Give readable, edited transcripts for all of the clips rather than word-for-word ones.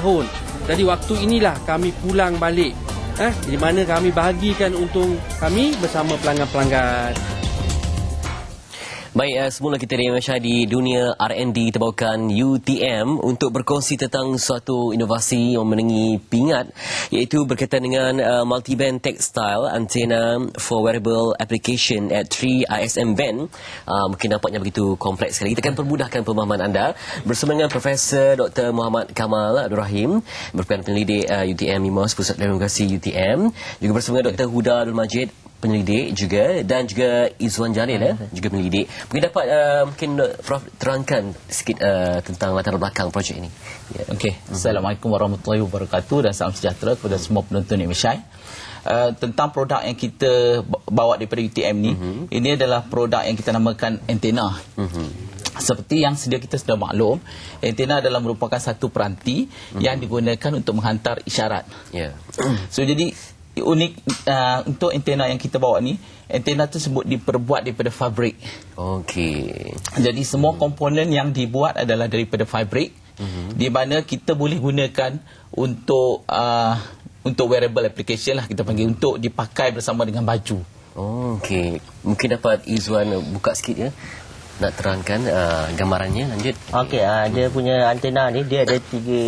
tahun. Jadi waktu inilah kami pulang balik, di mana kami bahagikan untung kami bersama pelanggan-pelanggan. Baik, semula kita di dunia R&D terbawakan UTM untuk berkongsi tentang suatu inovasi yang menengi pingat, iaitu berkaitan dengan multi-band textile antena for wearable application at 3 ISM band. Mungkin nampaknya begitu kompleks sekali. Kita akan permudahkan pemahaman anda bersama dengan Profesor Dr. Muhammad Kamal Abdul Rahim, merupakan penelidik UTM IMAS, Pusat Teknologi UTM, juga bersama dengan Dr. Huda Abdul Majid, penyelidik juga, dan juga Izwan Jalil juga penyelidik. Mungkin dapat mungkin Prof terangkan sikit tentang latar belakang projek ini. Okey, Assalamualaikum warahmatullahi wabarakatuh dan salam sejahtera kepada semua penonton MSI. Tentang produk yang kita bawa daripada UTM ni, ini adalah produk yang kita namakan antena. Seperti yang sedia kita sudah maklum, antena adalah merupakan satu peranti yang digunakan untuk menghantar isyarat. So jadi unik untuk antena yang kita bawa ni, antena tersebut diperbuat daripada fabrik. Okey. Jadi semua komponen yang dibuat adalah daripada fabrik, di mana kita boleh gunakan untuk wearable application lah, kita panggil, untuk dipakai bersama dengan baju. Okey. Mungkin dapat Izwan buka sikit nak terangkan gambarannya, lanjut. Okey, dia punya antena ni dia ada tiga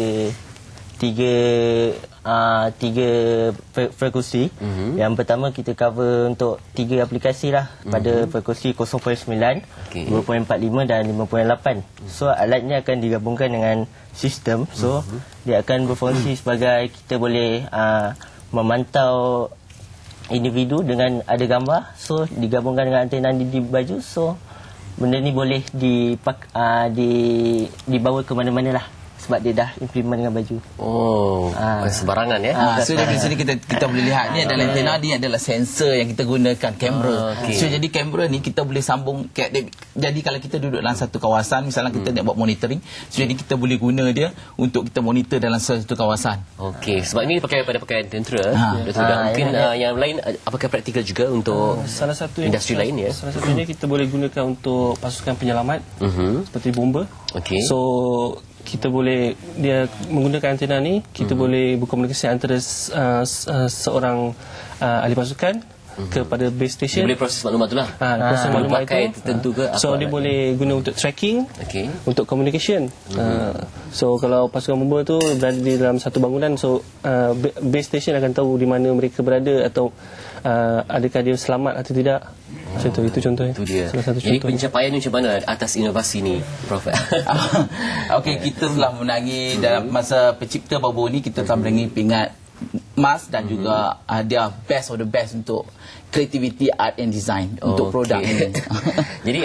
frekuensi. Yang pertama kita cover untuk 3 aplikasi lah, pada frekuensi 0.9, 2.45 dan 5.8. So alatnya akan digabungkan dengan sistem. So dia akan berfungsi sebagai, kita boleh memantau individu dengan ada gambar. So digabungkan dengan antena di baju. So benda ni boleh dibawa ke mana-mana lah, sebab dia dah implement dengan baju. Sembarangan So dari sini kita boleh lihat ni adalah antena, ni adalah sensor yang kita gunakan, kamera. So jadi kamera ni kita boleh sambung jadi kalau kita duduk dalam satu kawasan, misalnya kita nak buat monitoring, so jadi kita boleh guna dia untuk kita monitor dalam satu kawasan. Okey, sebab ini dipakai pada pakaian tentera. Mungkin yang lain apakah praktikal juga untuk salah satu industri lain ya? Salah satunya kita boleh gunakan untuk pasukan penyelamat, seperti bomba. So kita boleh, dia menggunakan antena ni, kita boleh berkomunikasi antara seorang ahli pasukan kepada base station. Dia boleh proses maklumat tu lah. Proses maklumat itu tertentu ke apa? So dia boleh guna untuk tracking, untuk communication. So kalau pasukan bomba tu berada di dalam satu bangunan, so base station akan tahu di mana mereka berada, atau adakah dia selamat atau tidak. Contoh itu contohnya. Itu dia. Salah satu Jadi contoh. pencapaian macam mana atas inovasi ni, Prof? Okey, kita telah menangi dalam masa pencipta baru ni, kita telah menangi pingat emas dan juga dia best of the best untuk creativity, art and design untuk produk ini. Jadi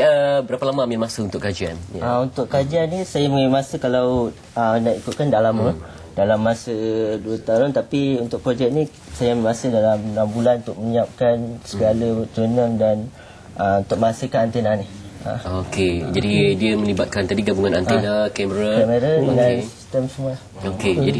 berapa lama ambil masa untuk kajian? Untuk kajian ni saya mengambil masa, kalau nak ikutkan dah lama, dalam masa 2 tahun. Tapi untuk projek ni saya ambil masa dalam 6 bulan untuk menyiapkan segala jurnal dan untuk menghasilkan antena ni. Okey, jadi dia melibatkan tadi gabungan antena, kamera dengan sistem semua. Okey, jadi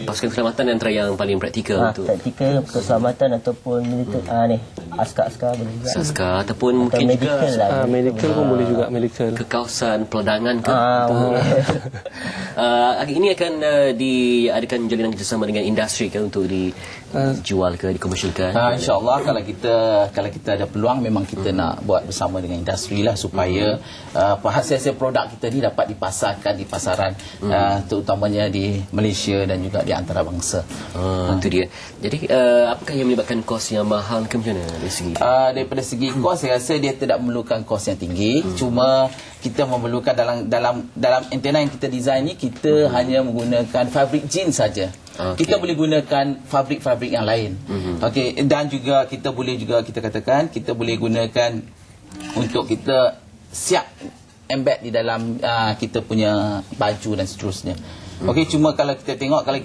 pasukan keselamatan antara yang paling praktikal untuk praktikal, keselamatan ataupun militer, ni askar-askar boleh juga. Askar ataupun atau mungkin medical juga lah, medical pun boleh juga, medical. ke kawasan peledangan ke. Ini akan diadakan jalinan kerjasama dengan industri kan untuk dijual ke, dikomersialkan. InsyaAllah kalau kita ada peluang, memang kita nak buat bersama dengan industri lah, supaya hasil-hasil produk kita ni dapat dipasarkan di pasaran, terutamanya di Malaysia dan juga di antarabangsa. Itu dia. Jadi apakah yang menyebabkan kos yang mahal ke macam mana dari segi? Daripada segi kos, saya rasa dia tidak memerlukan kos yang tinggi. Cuma kita memerlukan dalam antena yang kita design ni, kita hanya menggunakan fabrik jeans saja. Kita boleh gunakan fabrik-fabrik yang lain. Dan juga kita boleh kita katakan kita boleh gunakan untuk kita siap embed di dalam kita punya baju dan seterusnya. Cuma kalau kita tengok, kalau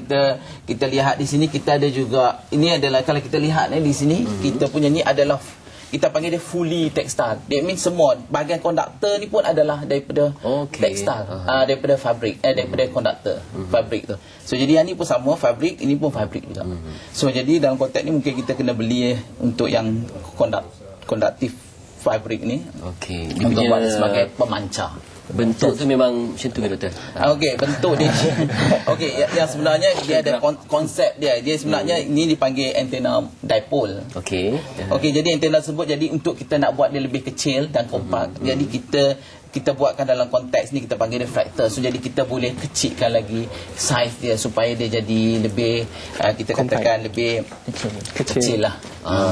kita lihat di sini, kita ada juga, ini adalah, kalau kita lihat di sini, kita punya ni adalah, kita panggil dia fully textile. That means semua bahagian konduktor ni pun adalah daripada textile, daripada fabrik, daripada konduktor fabrik tu. So jadi yang ni pun sama fabrik, ini pun fabrik juga. So jadi dalam konteks ni mungkin kita kena beli untuk yang konduktif fabrik ni, untuk buat sebagai pemancar. Bentuk tu memang macam tu ke doktor? Okey, bentuk dia. Okey, yang sebenarnya dia ada konsep dia. Dia sebenarnya ini dipanggil antena dipole. Okey. Okey, jadi antena tersebut jadi untuk kita nak buat dia lebih kecil dan kompak. Jadi kita buatkan dalam konteks ni kita panggil dia fractal. So jadi kita boleh kecilkan lagi saiz dia supaya dia jadi lebih kita katakan lebih kecil lah.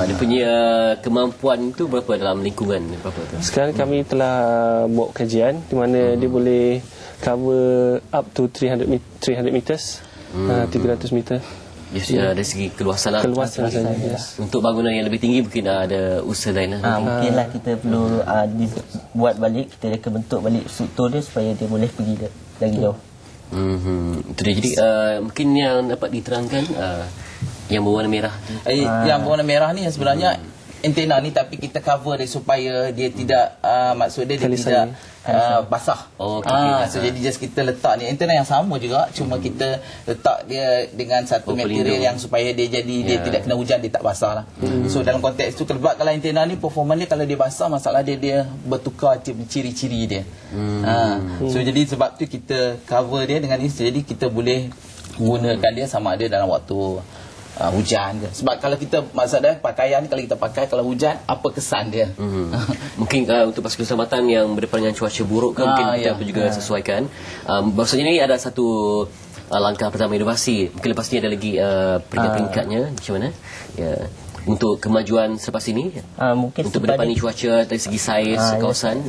Dia punya kemampuan tu berapa dalam lingkungan berapa tu? Sekarang kami telah buat kajian di mana dia boleh cover up to 300 meters, 300 meter. Yes, dari segi keluasan lah. Keluasan saja. Yes. Untuk bangunan yang lebih tinggi mungkin ada usaha lain lah. Mungkinlah kita perlu buat balik, kita reka bentuk balik struktur dia supaya dia boleh pergi lagi jauh. Itu dia. Jadi mungkin yang dapat diterangkan yang berwarna merah. Yang berwarna merah ni sebenarnya antena ni, tapi kita cover dia supaya dia tidak maksud dia tidak basah. So jadi just kita letak ni antena yang sama juga, cuma kita letak dia dengan satu material yang supaya dia jadi dia tidak kena hujan, dia tak basah lah. So dalam konteks tu kalau antena ni performa dia kalau dia basah, masalah dia bertukar ciri-ciri dia. So jadi sebab tu kita cover dia dengan ni, jadi kita boleh gunakan dia sama ada dalam waktu hujan je. Sebab kalau kita maksudnya pakaian ni kalau kita pakai kalau hujan apa kesan dia? Mungkin untuk pasukan keselamatan yang berdepan dengan cuaca buruk ke mungkin kita juga sesuaikan. Maksudnya ni ada satu langkah pertama inovasi. Mungkin lepas ni ada lagi peringkat-peringkatnya macam mana? Ya. Untuk kemajuan selepas ini mungkin untuk berdepani cuaca dari segi saiz kawasan.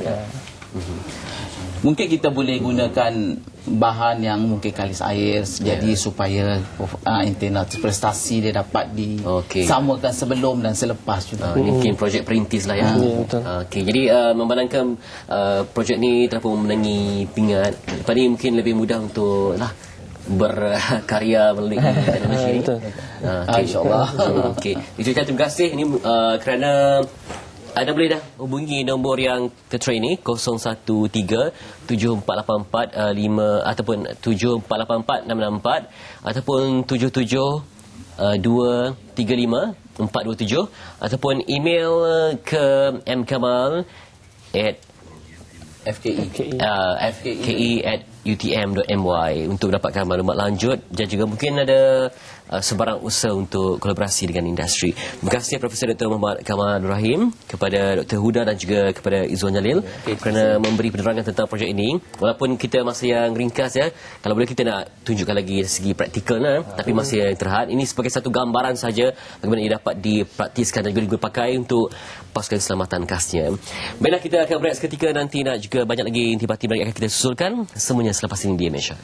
Mungkin kita boleh gunakan bahan yang mungkin kalis air jadi supaya antena prestasi dia dapat disamakan sebelum dan selepas juga. Ini mungkin projek perintis lah ya. Jadi memandangkan projek ni telah pun memenangi pingat, lepas ni mungkin lebih mudah untuk berkarya melalui teknologi ni. InsyaAllah. Itu terima kasih ini kerana anda boleh dah hubungi nombor yang tertera ini 013-7484-5 ataupun 7484-664 ataupun 77-235-427 ataupun email ke mkamal@fki@utm.my untuk dapatkan maklumat lanjut dan juga mungkin ada sebarang usaha untuk kolaborasi dengan industri. Terima kasih Profesor Dr. Muhammad Kamal Abdul Rahim, kepada Dr. Huda dan juga kepada Izzuan Jalil kerana memberi penerangan tentang projek ini. Walaupun kita masa yang ringkas ya, kalau boleh kita nak tunjukkan lagi dari segi praktikal tapi masih yang terhad. Ini sebagai satu gambaran saja bagaimana ia dapat dipraktiskan dan juga dipakai untuk pasukan keselamatan khasnya. Baiklah, kita akan berehat seketika, nanti nak juga banyak lagi intipati yang akan kita susulkan semuanya selepas ini di Malaysia.